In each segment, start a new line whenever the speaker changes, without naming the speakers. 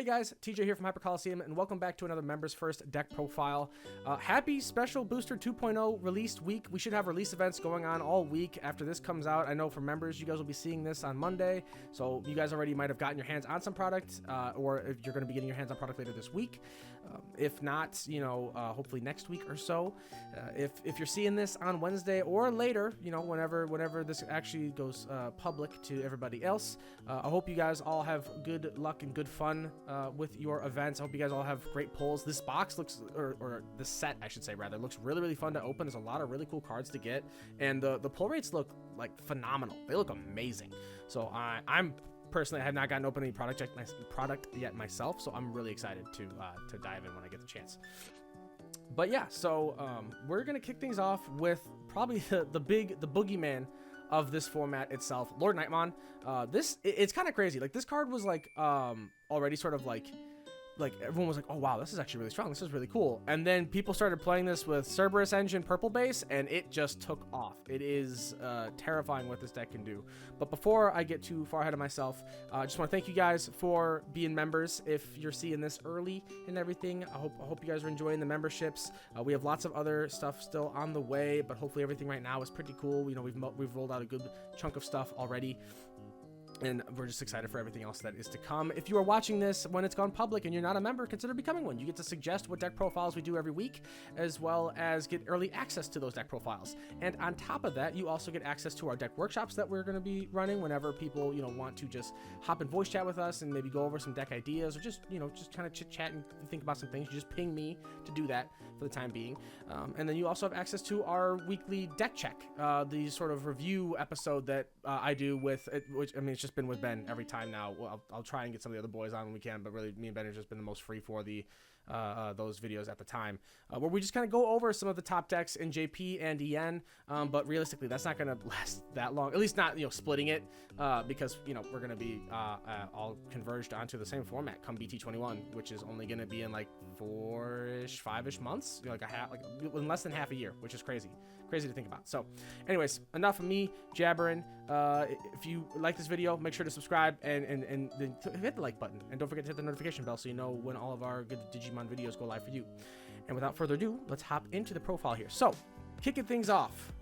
Hey guys, TJ here from Hyper Coliseum, and welcome back to another Members First deck profile. Happy Special Booster 2.0 released week. We should have release events going on all week after this comes out. I know for members, you guys will be seeing this on Monday, so you guys already might have gotten your hands on some product, or if you're going to be getting your hands on product later this week. If not, you know, hopefully next week or so. If you're seeing this on Wednesday or later, you know, whenever this actually goes public to everybody else, I hope you guys all have good luck and good fun with your events. I hope you guys all have great pulls. This box looks, or the set, I should say rather, looks really fun to open. There's a lot of really cool cards to get, and the pull rates look like phenomenal. They look amazing. So I'm personally, I have not gotten open any product yet myself, so I'm really excited to dive in when I get the chance. But yeah, so we're gonna kick things off with probably the boogeyman of this format itself, LordKnightmon. It's kind of crazy. Like, this card was like already sort of like everyone was like, oh wow, this is actually really strong, this is really cool. And then people started playing this with Cerberus engine purple base, and it just took off. It is terrifying what this deck can do. But before I get too far ahead of myself, I just want to thank you guys for being members. If you're seeing this early and everything, I hope you guys are enjoying the memberships. We have lots of other stuff still on the way, but hopefully everything right now is pretty cool. You know, we've rolled out a good chunk of stuff already, and we're just excited for everything else that is to come. If you are watching this when it's gone public and you're not a member, consider becoming one. You get to suggest what deck profiles we do every week, as well as get early access to those deck profiles. And on top of that, you also get access to our deck workshops that we're going to be running whenever people, you know, want to just hop in voice chat with us and maybe go over some deck ideas, or just, you know, just kind of chit chat and think about some things. You just ping me to do that for the time being. And then you also have access to our weekly deck check, the sort of review episode that I do with it, which, I mean, it's just been with Ben every time now. Well, I'll try and get some of the other boys on when we can, but really me and Ben have just been the most free for the those videos at the time, where we just kind of go over some of the top decks in JP and EN, but realistically that's not going to last that long, at least not, you know, splitting it, because, you know, we're going to be all converged onto the same format come BT21, which is only going to be in like 5-ish months, you know, like in less than half a year, which is crazy to think about. So anyways, enough of me jabbering. If you like this video, make sure to subscribe and then hit the like button, and don't forget to hit the notification bell so you know when all of our good Digimon videos go live for you. And without further ado, let's hop into the profile here. So, kicking things off,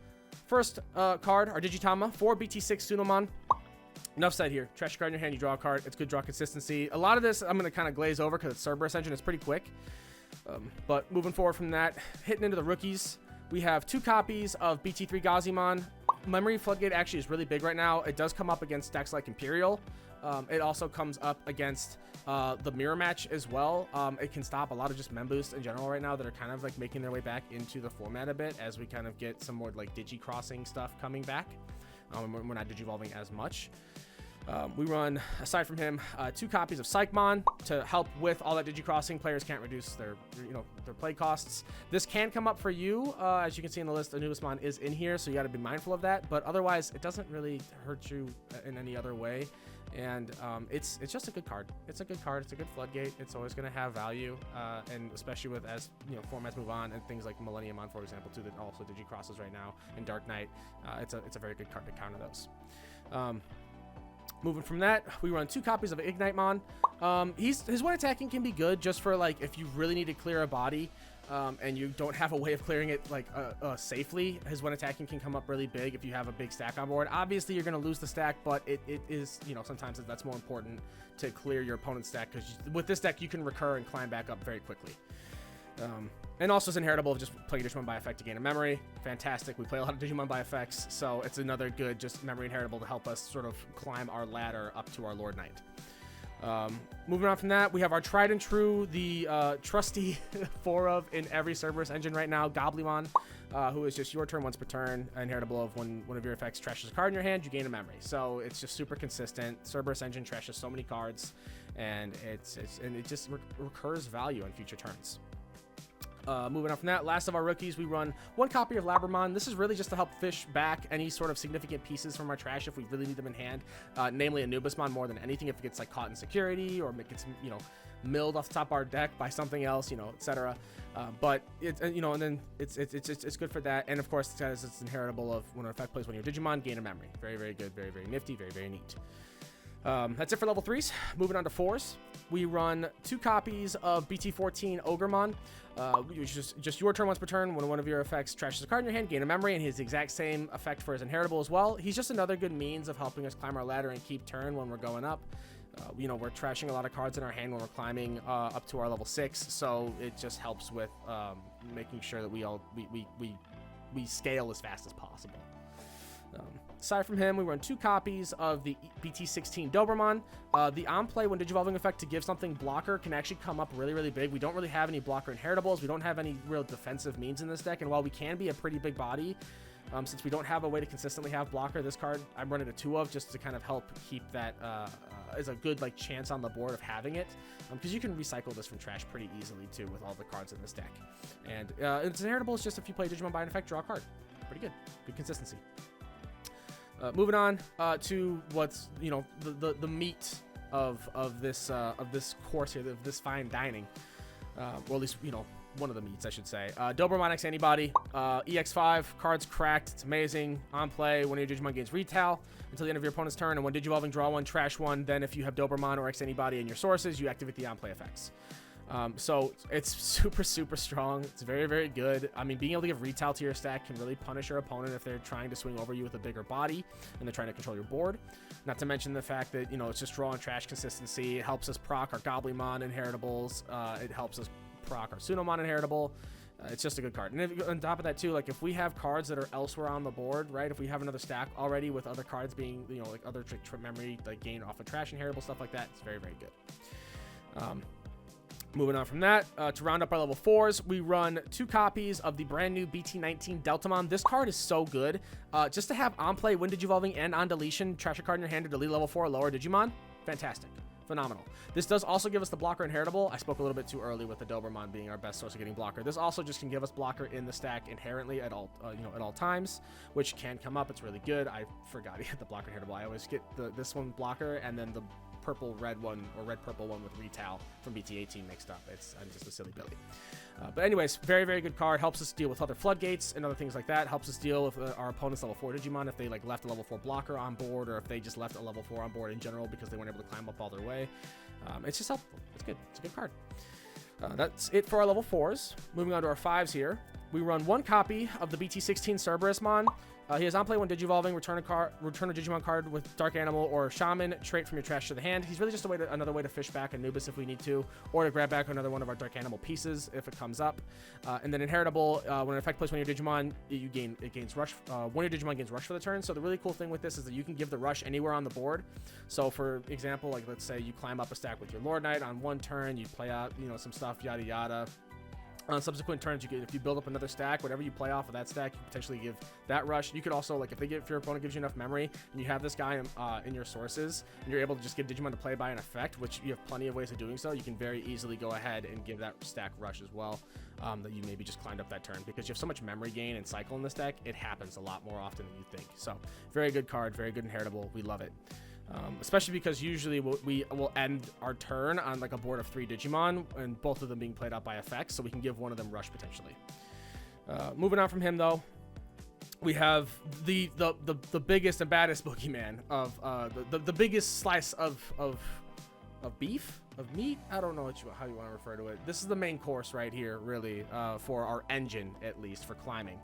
first card, our Digitama, 4 BT6 Sunomon. Enough said here. Trash your card in your hand, you draw a card. It's good draw consistency. A lot of this I'm going to kind of glaze over because it's Cerberus engine. It's pretty quick. But moving forward from that, hitting into the rookies, we have 2 copies of BT3 Gazimon. Memory Floodgate actually is really big right now. It does come up against decks like Imperial. It also comes up against the mirror match as well. It can stop a lot of just mem boosts in general right now that are kind of like making their way back into the format a bit, as we kind of get some more like digi crossing stuff coming back. We're not digivolving as much. We run, aside from him, 2 copies of Psychmon to help with all that digicrossing. Players can't reduce their, you know, their play costs. This can come up for you. As you can see in the list, Anubismon is in here, so you got to be mindful of that. But otherwise, it doesn't really hurt you in any other way. And it's just a good card. It's a good card. It's a good floodgate. It's always going to have value, and especially with, as you know, formats move on and things like Millenniumon, for example, too, that also digicrosses right now, and Dark Knight. It's a very good card to counter those. Moving from that, we run 2 copies of Ignitemon. His one attacking can be good just for like if you really need to clear a body, and you don't have a way of clearing it like safely. His one attacking can come up really big if you have a big stack on board. Obviously, you're going to lose the stack, but it is, you know, sometimes that's more important to clear your opponent's stack, because with this deck you can recur and climb back up very quickly. And also it's inheritable, just play Digimon by effect to gain a memory. Fantastic. We play a lot of Digimon by effects, so it's another good just memory inheritable to help us sort of climb our ladder up to our Lord Knight. Moving on from that, we have our tried and true, the trusty 4 of in every Cerberus engine right now, Goblimon, who is just your turn once per turn, inheritable of when one of your effects trashes a card in your hand, you gain a memory. So it's just super consistent. Cerberus engine trashes so many cards, and it just recurs value on future turns. Moving on from that, last of our rookies, we run 1 copy of Labramon. This is really just to help fish back any sort of significant pieces from our trash if we really need them in hand, namely Anubismon more than anything, if it gets like caught in security or it gets, you know, milled off the top of our deck by something else, you know, etc. But it, you know, and then it's good for that, and of course it's inheritable of when an effect plays one of your Digimon, gain a memory. Very good, very nifty, very neat. That's it for level 3s. Moving on to 4s. We run 2 copies of BT14 Ogremon. Just your turn once per turn. When one of your effects trashes a card in your hand, gain a memory, and he has the exact same effect for his inheritable as well. He's just another good means of helping us climb our ladder and keep turn when we're going up. We're trashing a lot of cards in our hand when we're climbing up to our level 6, so it just helps with making sure that we scale as fast as possible. Aside from him, we run 2 copies of the BT16 Doberman. The on-play when digivolving effect to give something blocker can actually come up really, really big. We don't really have any blocker inheritables. We don't have any real defensive means in this deck, and while we can be a pretty big body, since we don't have a way to consistently have blocker, this card I'm running a 2 of just to kind of help keep that as a good chance on the board of having it, because you can recycle this from trash pretty easily too with all the cards in this deck. And its inheritable is just if you play Digimon by an effect, draw a card. Pretty good consistency. Moving on to what's the meat of this course here, of this fine dining, or at least one of the meats, I should say. Doberman X Antibody, EX5, cards cracked. It's amazing. On play, one of your Digimon gains retail until the end of your opponent's turn, and when digivolving, draw 1, trash 1. Then if you have Doberman or X Antibody in your sources, you activate the on play effects. So it's super, super strong. It's very, very good. I mean, being able to give retail to your stack can really punish your opponent if they're trying to swing over you with a bigger body and they're trying to control your board. Not to mention the fact that, it's just draw and trash consistency. It helps us proc our Goblimon inheritables. It helps us proc our Sunomon inheritable. It's just a good card. And on top of that too, if we have cards that are elsewhere on the board, right? If we have another stack already with other cards being, other trick memory, gain off of trash inheritable, stuff like that, it's very, very good. Moving on from that, to round up our level 4s, we run 2 copies of the brand new BT19 Deltamon. This card is so good. Just to have on play, when digivolving, and on deletion, trash a card in your hand to delete level 4 or lower Digimon, fantastic. Phenomenal. This does also give us the blocker inheritable. I spoke a little bit too early with the Doberman being our best source of getting blocker. This also just can give us blocker in the stack inherently at all, at all times, which can come up. It's really good. I forgot to get the blocker inheritable. I always get this one blocker and then the purple-red one or red-purple one with retail from BT18 mixed up. I'm just a silly Billy. But anyways, very, very good card. Helps us deal with other floodgates and other things like that. Helps us deal with our opponent's level 4 Digimon if they left a level 4 blocker on board, or if they just left a level 4 on board in general because they weren't able to climb up all their way. It's just helpful. It's good. It's a good card. That's it for our level 4s. Moving on to our 5s here. We run 1 copy of the BT16 CERBERUS. He has on play when digivolving, return a Digimon card with Dark Animal or Shaman trait from your trash to the hand. He's really just another way to fish back Anubis if we need to, or to grab back another one of our Dark Animal pieces if it comes up. And then inheritable, when an effect plays one of your Digimon, it gains rush. One of your Digimon gains rush for the turn. So the really cool thing with this is that you can give the rush anywhere on the board. So for example, let's say you climb up a stack with your Lord Knight on one turn, you play out some stuff, yada yada. On subsequent turns, if you build up another stack, whatever you play off of that stack, you potentially give that rush. You could also, if your opponent gives you enough memory and you have this guy in your sources, and you're able to just give Digimon to play by an effect, which you have plenty of ways of doing so, you can very easily go ahead and give that stack rush as well, that you maybe just climbed up that turn. Because you have so much memory gain and cycle in this deck, it happens a lot more often than you think. So, very good card, very good inheritable. We love it. Especially because usually we will end our turn on a board of 3 Digimon, and both of them being played out by effects, so we can give one of them rush potentially. Moving on from him though, we have the biggest and baddest boogeyman of the biggest slice of beef, of meat. I don't know how you want to refer to it. This is the main course right here, really, for our engine at least for climbing.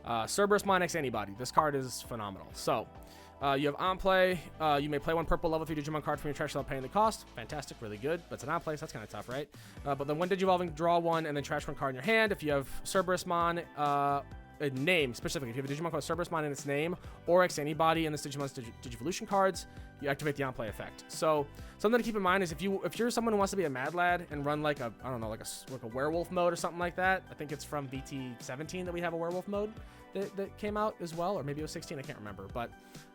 CERBERUS X Antibody. This card is phenomenal. So. You have on play. You may play 1 purple level 3 Digimon card from your trash without paying the cost. Fantastic, really good. But it's an on play, so that's kind of tough, right? But then when digivolving, draw 1 and then trash 1 card in your hand. If you have CERBERUSmon, a name specifically, if you have a Digimon called CERBERUSmon in its name, or X Antibody in this Digimon's Digivolution cards, you activate the on play effect. So something to keep in mind is if you're someone who wants to be a mad lad and run like a werewolf mode or something like that. I think it's from BT17 that we have a werewolf mode that came out as well, or maybe it was 16, I can't remember, but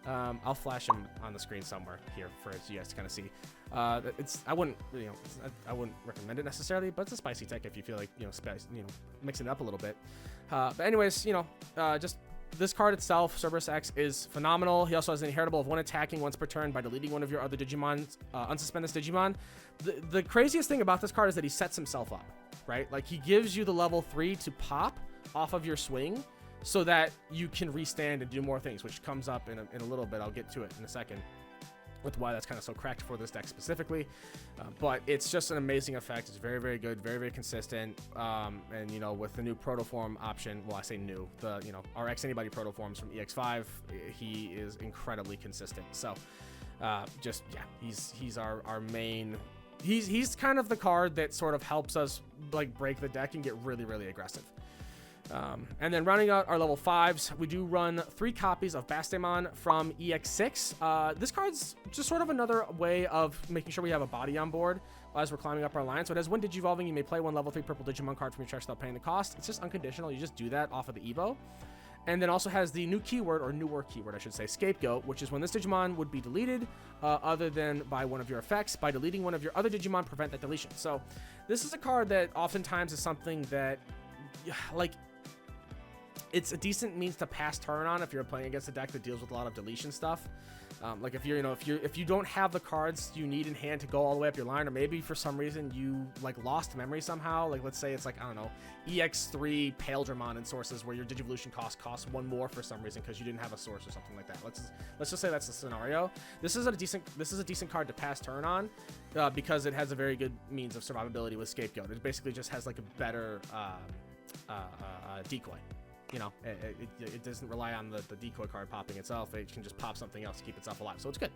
I'll flash him on the screen somewhere here for you guys to kind of see. I wouldn't recommend it necessarily, but it's a spicy tech if you feel like mixing it up a little bit. But anyways, just this card itself, Cerberus X, is phenomenal. He also has an inheritable of 1 attacking once per turn by deleting one of your other Digimon, unsuspend this Digimon. The craziest thing about this card is that he sets himself up, right? He gives you the level 3 to pop off of your swing, so that you can restand and do more things, which comes up in a little bit. I'll get to it in a second. with why that's kind of so cracked for this deck specifically. But it's just an amazing effect. It's very, very good, very, very consistent. And, you know, with the new protoform option, well, I say new, the, you know, our X Anybody protoforms from EX5, he is incredibly consistent. So just, yeah, he's our main, he's kind of the card that sort of helps us like break the deck and get really, really aggressive. And then rounding out our level 5s, we do run 3 copies of Bastemon from EX6. This card's just sort of another way of making sure we have a body on board as we're climbing up our line. So it has when Digivolving, you may play 1 level 3 purple Digimon card from your trash without paying the cost. It's just unconditional. You just do that off of the Evo. And then also has the new keyword, or newer keyword, I should say, Scapegoat, which is when this Digimon would be deleted other than by one of your effects. By deleting one of your other Digimon, prevent that deletion. So this is a card that oftentimes is something that, like, it's a decent means to pass turn on if you're playing against a deck that deals with a lot of deletion stuff. Like if you're, you know, if you don't have the cards you need in hand to go all the way up your line, or maybe for some reason you like lost memory somehow, like let's say it's like, I don't know, EX3 Paildramon in sources where your Digivolution costs 1 more for some reason because you didn't have a source or something like that. Let's just say that's the scenario. This is a decent card to pass turn on because it has a very good means of survivability with Scapegoat. It basically just has like a better decoy. You know, it doesn't rely on the decoy card popping itself. It can just pop something else to keep itself alive. So it's good.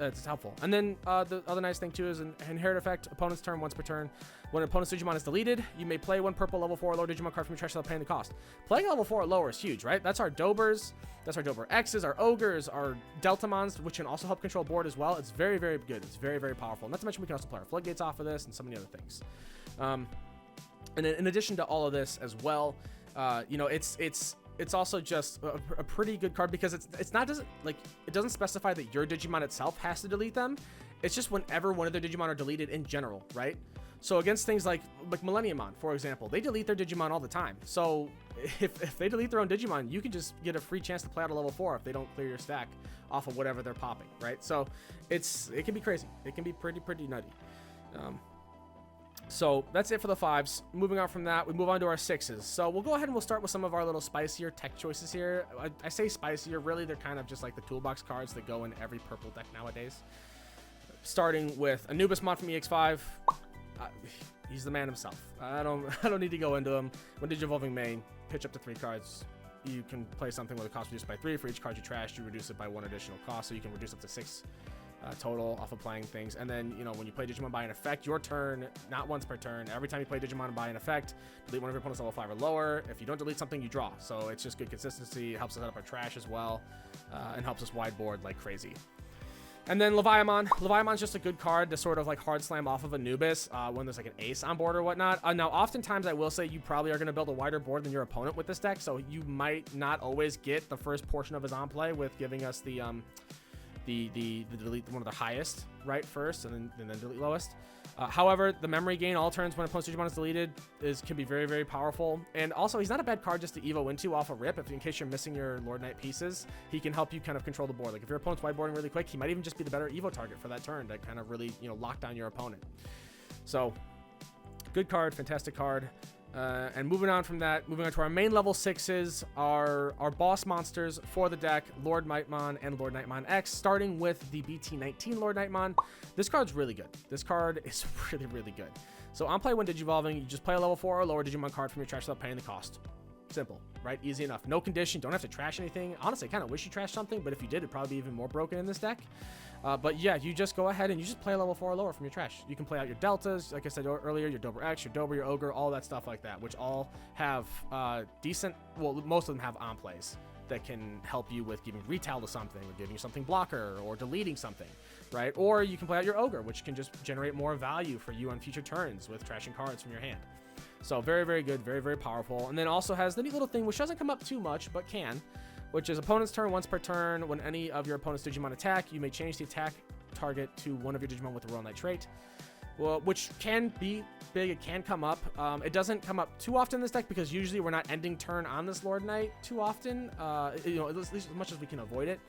It's helpful. And then the other nice thing too is an inherit effect. Opponent's turn once per turn. When an opponent's Digimon is deleted, you may play 1 purple level 4 or lower Digimon card from your trash without paying the cost. Playing level 4 or lower is huge, right? That's our Dobers. That's our Dober X's, our Ogres, our Deltamons, which can also help control board as well. It's very, very good. It's very, very powerful. Not to mention we can also play our Floodgates off of this and so many other things. And then in addition to all of this as well, you know, it's also just a pretty good card because it doesn't specify that your Digimon itself has to delete them. It's just whenever one of their Digimon are deleted in general, right? So against things like Millenniumon, for example, they delete their Digimon all the time. So if they delete their own Digimon, you can just get a free chance to play out a level 4 if they don't clear your stack off of whatever they're popping, right? So it can be crazy. It can be pretty nutty. So that's it for the 5s. Moving on from that, we move on to our 6s. So we'll go ahead and we'll start with some of our little spicier tech choices here. I say spicier, really they're kind of just like the toolbox cards that go in every purple deck nowadays. Starting with Anubismon from EX5. He's the man himself. I don't need to go into him. When Digivolving main, pitch up to 3 cards. You can play something with a cost reduced by 3. For each card you trash, you reduce it by 1 additional cost, so you can reduce up to 6 total off of playing things. And then, you know, when you play Digimon by an effect, your turn, not once per turn, every time you play Digimon by an effect, delete one of your opponent's level 5 or lower. If you don't delete something, you draw. So it's just good consistency. It helps us set up our trash as well, and helps us wide board like crazy. And then Leviamon. Leviamon's just a good card to sort of like hard slam off of Anubis when there's like an ace on board or whatnot. Now, oftentimes I will say you probably are going to build a wider board than your opponent with this deck, so you might not always get the first portion of his on play with giving us the delete one of the highest right first and then delete lowest. However, the memory gain all turns when opponent's Digimon is deleted can be very, very powerful. And also, he's not a bad card just to evo into off a rip. If in case you're missing your Lord Knight pieces, he can help you kind of control the board. Like if your opponent's whiteboarding really quick, he might even just be the better evo target for that turn to kind of really, you know, lock down your opponent. So good card, fantastic card. And moving on from that, moving on to our main level 6s, our boss monsters for the deck, LordKnightmon and LordKnightmon X, starting with the BT19 LordKnightmon. This card's really good. This card is really, really good. So on play when Digivolving, you just play a level 4 or lower Digimon card from your trash without paying the cost. Simple, right? Easy enough. No condition. Don't have to trash anything. Honestly, I kind of wish you trashed something, but if you did, it'd probably be even more broken in this deck. But yeah, you just go ahead and you just play a level 4 or lower from your trash. You can play out your deltas, like I said earlier, your Dober X, your Dober, your Ogre, all that stuff like that, which all have decent, well, most of them have on plays that can help you with giving retail to something, or giving you something blocker, or deleting something, right? Or you can play out your Ogre, which can just generate more value for you on future turns with trashing cards from your hand. So very, very good, very, very powerful. And then also has the neat little thing, which doesn't come up too much, but can, which is opponent's turn once per turn. When any of your opponent's Digimon attack, you may change the attack target to one of your Digimon with the Royal Knight trait. Well, which can be big. It can come up. It doesn't come up too often in this deck because usually we're not ending turn on this Lord Knight too often. You know, at least as much as we can avoid it.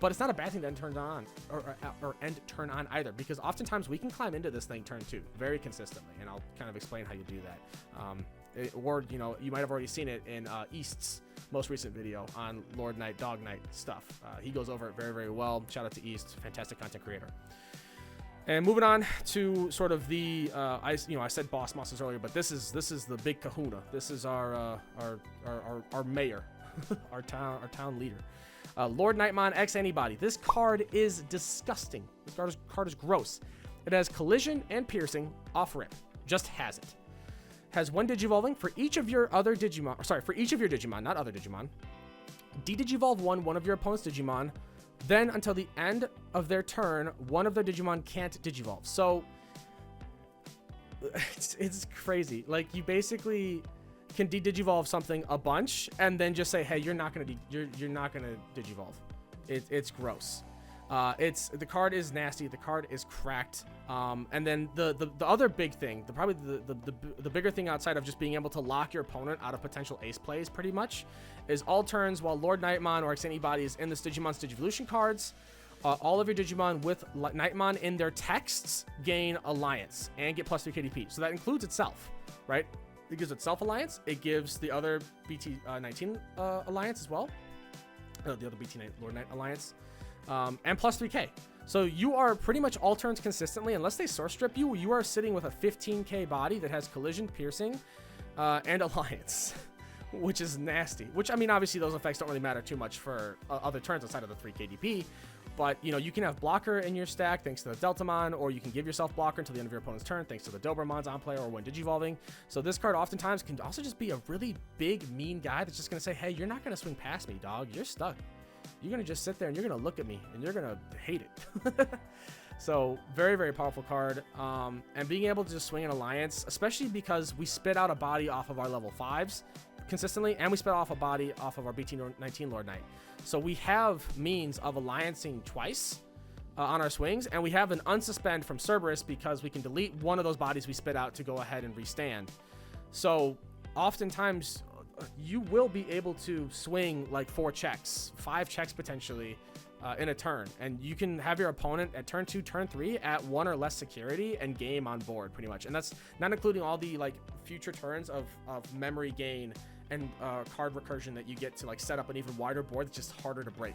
But it's not a bad thing to end turn on or end turn on either, because oftentimes we can climb into this thing turn 2 very consistently, and I'll kind of explain how you do that. Or, you know, you might have already seen it in East's most recent video on Lord Knight, Dog Knight stuff. He goes over it very, very well. Shout out to East, fantastic content creator. And moving on to sort of the, I said boss monsters earlier, but this is the big kahuna. This is our mayor, our town leader. LordKnightmon X Antibody. This card is disgusting. This card is gross. It has collision and piercing off rip. Just has it. Has one digivolving for each of your other Digimon. Sorry, for each of your Digimon, not other Digimon. De-digivolve one of your opponent's Digimon. Then until the end of their turn, one of their Digimon can't digivolve. So it's crazy. Like, you basically can de-digivolve something a bunch and then just say, hey, you're not gonna digivolve. It's gross. The card is nasty. The card is cracked. And then the other big thing, probably the bigger thing outside of just being able to lock your opponent out of potential ace plays, pretty much, is all turns while LordKnightmon or X Antibody is in this Digimon's Digivolution cards, all of your Digimon with Knightmon in their texts gain Alliance and get plus 3 KDP. So that includes itself, right? It gives itself Alliance. It gives the other BT19 Alliance as well. The other BT9 Lord Knight Alliance. And plus 3k. So you are pretty much all turns consistently, unless they source strip you, you are sitting with a 15k body that has collision, piercing, and Alliance, which is nasty. Which, I mean, obviously those effects don't really matter too much for other turns outside of the 3 KDP. But, you know, you can have blocker in your stack thanks to the Deltamon, or you can give yourself blocker until the end of your opponent's turn thanks to the Dobermons on play or when digivolving. So this card oftentimes can also just be a really big, mean guy that's just going to say, hey, you're not going to swing past me, dog. You're stuck. You're going to just sit there and you're going to look at me and you're going to hate it. So very, very powerful card. And being able to just swing an Alliance, especially because we spit out a body off of our level 5s consistently, and we spit off a body off of our BT19 Lord Knight. So we have means of alliancing twice on our swings, and we have an unsuspend from Cerberus because we can delete one of those bodies we spit out to go ahead and restand. So oftentimes you will be able to swing like 4 checks, 5 checks potentially in a turn, and you can have your opponent at turn 2, turn 3 at 1 or less security and game on board pretty much. And that's not including all the like future turns of memory gain and card recursion that you get to like set up an even wider board that's just harder to break.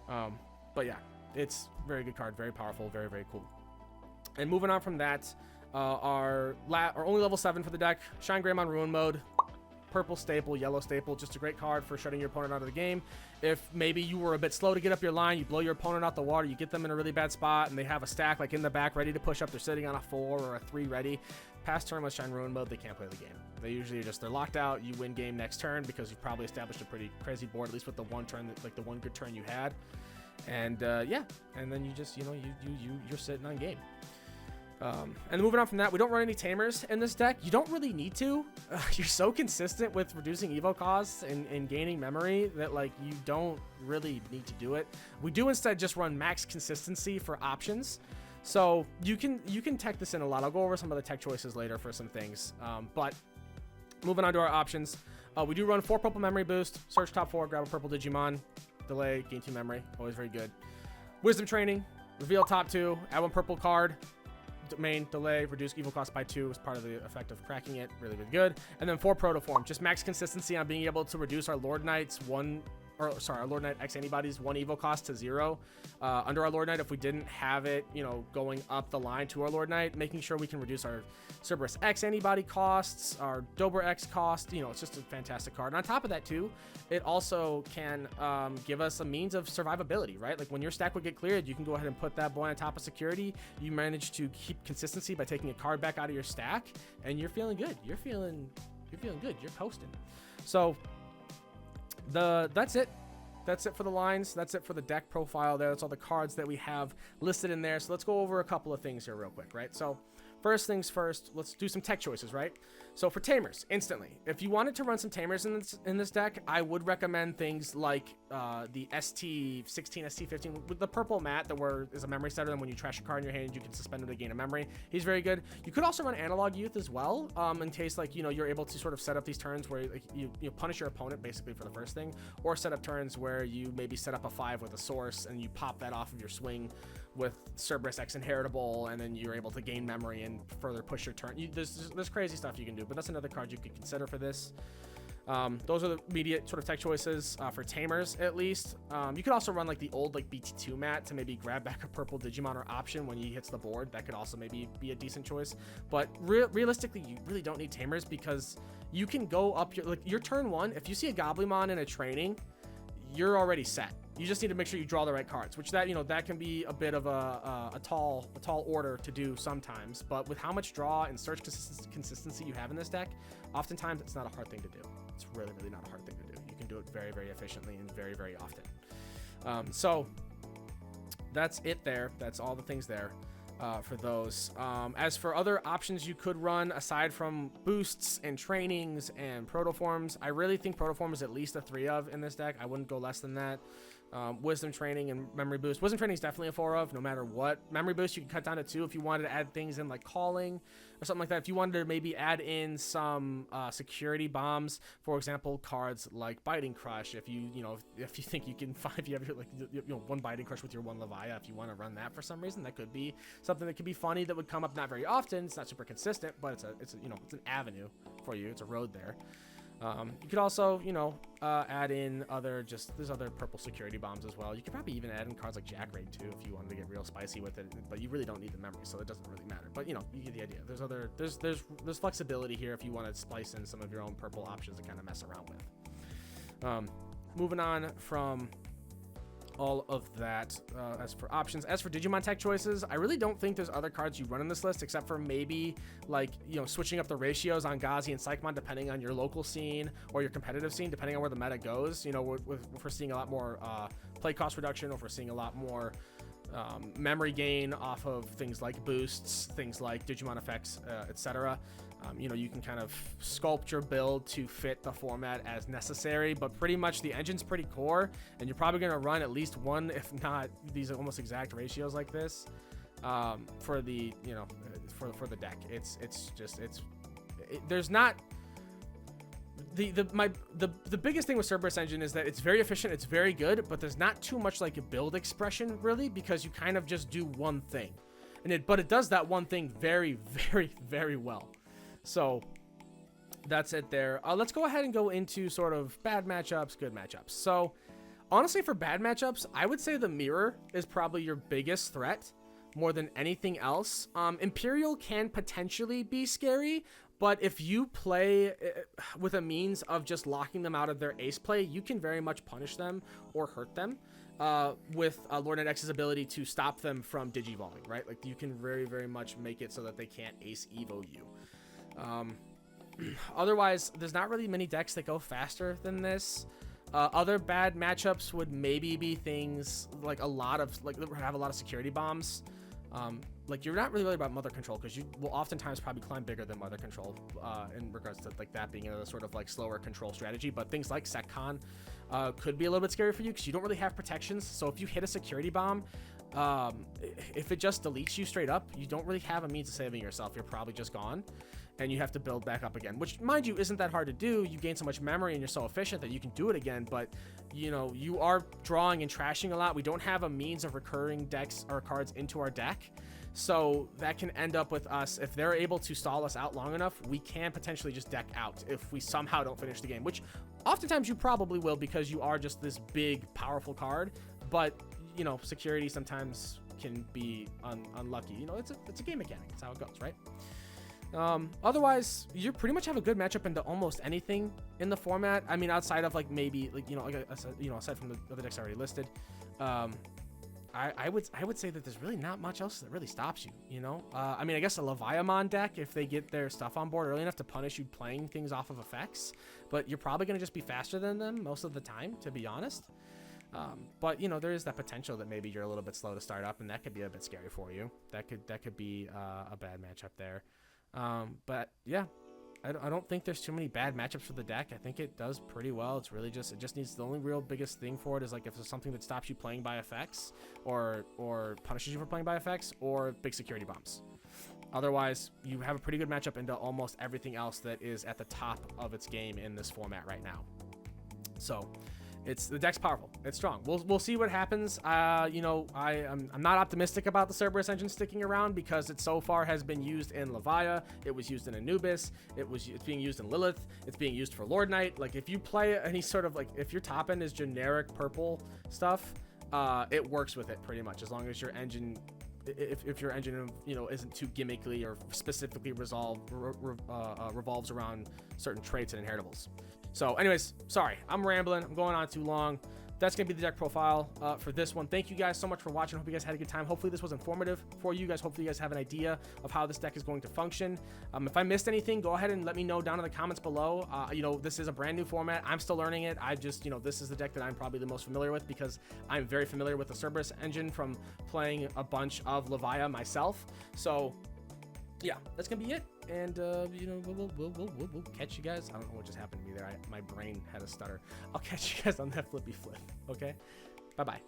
But yeah, it's very good card, very powerful, very, very cool. And moving on from that, our only level 7 for the deck, Shine Greymon Ruin Mode. Purple staple, yellow staple, just a great card for shutting your opponent out of the game. If maybe you were a bit slow to get up your line, you blow your opponent out the water, you get them in a really bad spot, and they have a stack like in the back ready to push up. They're sitting on a 4 or a 3 ready. Past turn with Shine Ruin Mode, they can't play the game. They usually they're locked out. You win game next turn because you've probably established a pretty crazy board, at least with the one turn, like the one good turn you had. And yeah, and then you just, you know, you're sitting on game. And moving on from that, we don't run any tamers in this deck. You don't really need to. You're so consistent with reducing evo costs and gaining memory that like you don't really need to do it. We do instead just run max consistency for options. So you can tech this in a lot. I'll go over some of the tech choices later for some things. But moving on to our options, we do run 4 purple memory boost, search top 4, grab a purple Digimon, delay, gain 2 memory, always very good. Wisdom training, reveal top 2, add 1 purple card, main, delay, reduce evil cost by 2 as part of the effect of cracking it, really, really good. And then 4 protoform, just max consistency on being able to reduce our Lord Knight's our Lord Knight X Anybody's 1 evo cost to 0 under our Lord Knight. If we didn't have it, you know, going up the line to our Lord Knight, making sure we can reduce our Cerberus X Antibody costs, our Dober X cost, you know, it's just a fantastic card. And on top of that too, it also can give us a means of survivability, right? Like when your stack would get cleared, you can go ahead and put that boy on top of security. You manage to keep consistency by taking a card back out of your stack, and you're feeling good. You're feeling good. You're coasting. So that's it for the lines. That's it for the deck profile there. That's all the cards that we have listed in there. So let's go over a couple of things here real quick, right? So first things first, let's do some tech choices, right? So for tamers, instantly, if you wanted to run some tamers in this deck, I would recommend things like the ST16, ST15 with the purple mat that is a memory setter, and when you trash a card in your hand, you can suspend it to gain a memory. He's very good. You could also run Analog Youth as well, in case like, you know, you're able to sort of set up these turns where like, you punish your opponent basically for the first thing, or set up turns where you maybe set up a 5 with a source and you pop that off of your swing with Cerberus X Inheritable, and then you're able to gain memory and further push your turn. There's crazy stuff you can do, but that's another card you could consider for this. Those are the immediate sort of tech choices for tamers, at least. You could also run like the old like BT2 mat to maybe grab back a purple Digimon or option when he hits the board. That could also maybe be a decent choice. But realistically, you really don't need tamers because you can go up your turn 1. If you see a Goblimon in a training, you're already set. You just need to make sure you draw the right cards, which that can be a bit of a tall order to do sometimes. But with how much draw and search consistency you have in this deck, oftentimes it's not a hard thing to do. It's really, really not a hard thing to do. You can do it very, very efficiently and very, very often. So that's it there. That's all the things there for those. As for other options you could run aside from boosts and trainings and protoforms, I really think protoform is at least a 3 of in this deck. I wouldn't go less than that. Wisdom training and memory boost. Wisdom training is definitely a 4 of no matter what. Memory boost you can cut down to 2 if you wanted to add things in like calling or something like that. If you wanted to maybe add in some security bombs, for example, cards like Biting Crush. If you think you can find, if you have like one Biting Crush with your 1 Levia, if you want to run that for some reason, that could be something that could be funny that would come up not very often. It's not super consistent, but it's an avenue for you. It's a road there. You could also, add in there's other purple security bombs as well. You could probably even add in cards like Jack Raid too if you wanted to get real spicy with it, but you really don't need the memory, so it doesn't really matter. But you get the idea. There's flexibility here if you want to splice in some of your own purple options to kind of mess around with. Moving on from all of that, as for options, as for Digimon tech choices, I really don't think there's other cards you run in this list except for maybe like switching up the ratios on Gazi and Psychmon depending on your local scene or your competitive scene, depending on where the meta goes. If we're seeing a lot more play cost reduction, or if we're seeing a lot more memory gain off of things like boosts, things like Digimon effects, etc. You can kind of sculpt your build to fit the format as necessary, but pretty much the engine's pretty core, and you're probably going to run at least one, if not these almost exact ratios like this, for the for the deck. There's not the biggest thing with Cerberus engine is that it's very efficient, it's very good, but there's not too much like a build expression really, because you kind of just do one thing, but it does that one thing very, very, very well. So that's it there. Let's go ahead and go into sort of bad matchups, good matchups. So honestly, for bad matchups, I would say the mirror is probably your biggest threat more than anything else. Imperial can potentially be scary, but if you play with a means of just locking them out of their ace play, you can very much punish them or hurt them with LordKnightX's ability to stop them from digivolving, right? Like you can very, very much make it so that they can't ace evo you. Otherwise, there's not really many decks that go faster than this. Other bad matchups would maybe be things like have a lot of security bombs. Like you're not really worried about mother control because you will oftentimes probably climb bigger than mother control in regards to like that being a sort of like slower control strategy. But things like SecCon could be a little bit scary for you because you don't really have protections. So if you hit a security bomb, if it just deletes you straight up, you don't really have a means of saving yourself. You're probably just gone, and you have to build back up again, which, mind you, isn't that hard to do. You gain so much memory and you're so efficient that you can do it again, but you are drawing and trashing a lot. We don't have a means of recurring decks or cards into our deck, so that can end up with us, if they're able to stall us out long enough, we can potentially just deck out if we somehow don't finish the game, which oftentimes you probably will because you are just this big, powerful card. But security sometimes can be unlucky. It's a game mechanic. It's how it goes, right? Otherwise, you pretty much have a good matchup into almost anything in the format. I mean, outside of aside from the other decks I already listed, I would say that there's really not much else that really stops you. I mean, I guess a Leviamon deck, if they get their stuff on board early enough to punish you playing things off of effects, but you're probably going to just be faster than them most of the time, to be honest. But there is that potential that maybe you're a little bit slow to start up, and that could be a bit scary for you. That could be a bad matchup there. But yeah, I don't think there's too many bad matchups for the deck. I think it does pretty well. It's really it just needs, the only real biggest thing for it is like if there's something that stops you playing by effects or punishes you for playing by effects, or big security bombs. Otherwise, you have a pretty good matchup into almost everything else that is at the top of its game in this format right now. So the deck's powerful. It's strong. We'll see what happens. You know, I'm not optimistic about the Cerberus engine sticking around because it so far has been used in Levia. It was used in Anubis. It's being used in Lilith. It's being used for Lord Knight. Like, if you play any sort of, like, if your top end is generic purple stuff, it works with it pretty much, as long as your engine, if your engine, you know, isn't too gimmickly or specifically revolves around certain traits and inheritables. So anyways, sorry, I'm rambling. I'm going on too long. That's going to be the deck profile for this one. Thank you guys so much for watching. Hope you guys had a good time. Hopefully this was informative for you guys. Hopefully you guys have an idea of how this deck is going to function. If I missed anything, go ahead and let me know down in the comments below. You know, this is a brand new format. I'm still learning it. I just, you know, this is the deck that I'm probably the most familiar with because I'm very familiar with the Cerberus engine from playing a bunch of Levia myself. So yeah, that's going to be it. And, you know, we'll catch you guys. I don't know what just happened to me there. My brain had a stutter. I'll catch you guys on that flippy flip. Okay? Bye-bye.